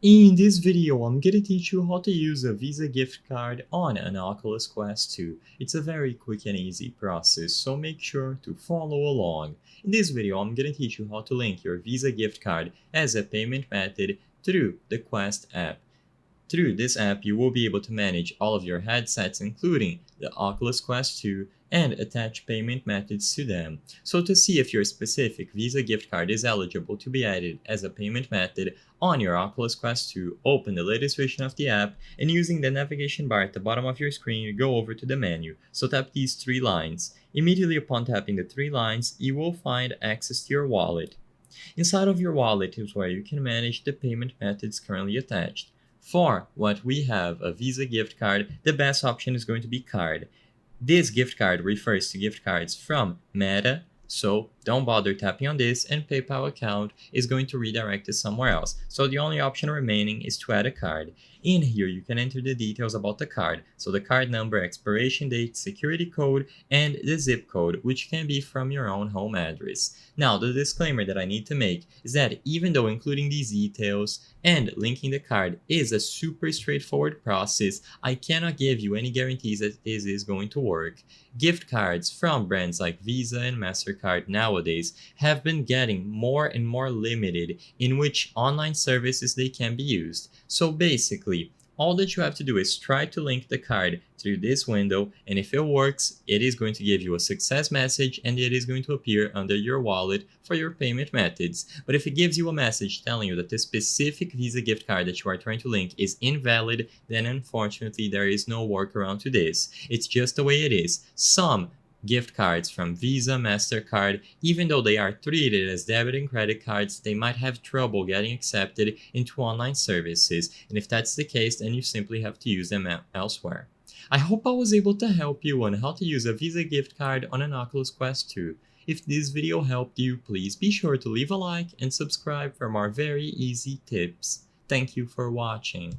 In this video, I'm gonna teach you how to use a Visa gift card on an Oculus Quest 2. It's a very quick and easy process, so make sure to follow along. In this video, I'm gonna teach you how to link your Visa gift card as a payment method through the Quest app. Through this app, you will be able to manage all of your headsets, including the Oculus Quest 2, and attach payment methods to them. So to see if your specific Visa gift card is eligible to be added as a payment method on your Oculus Quest 2, open the latest version of the app, and using the navigation bar at the bottom of your screen, go over to the menu. So tap these three lines. Immediately upon tapping the three lines, you will find access to your wallet. Inside of your wallet is where you can manage the payment methods currently attached. For what we have, a Visa gift card, the best option is going to be card. This gift card refers to gift cards from Meta, so don't bother tapping on this, and PayPal account is going to redirect it somewhere else. So the only option remaining is to add a card. In here, you can enter the details about the card, so the card number, expiration date, security code, and the zip code, which can be from your own home address. Now, the disclaimer that I need to make is that even though including these details and linking the card is a super straightforward process, I cannot give you any guarantees that this is going to work. Gift cards from brands like Visa and MasterCard nowadays have been getting more and more limited in which online services they can be used. So basically, all that you have to do is try to link the card through this window, and if it works, it is going to give you a success message and it is going to appear under your wallet for your payment methods. But if it gives you a message telling you that the specific Visa gift card that you are trying to link is invalid, then unfortunately there is no workaround to this. It's just the way it is. Some gift cards from Visa, MasterCard, even though they are treated as debit and credit cards, they might have trouble getting accepted into online services. And if that's the case, then you simply have to use them elsewhere. I hope I was able to help you on how to use a Visa gift card on an Oculus Quest 2. If this video helped you, please be sure to leave a like and subscribe for more very easy tips. Thank you for watching.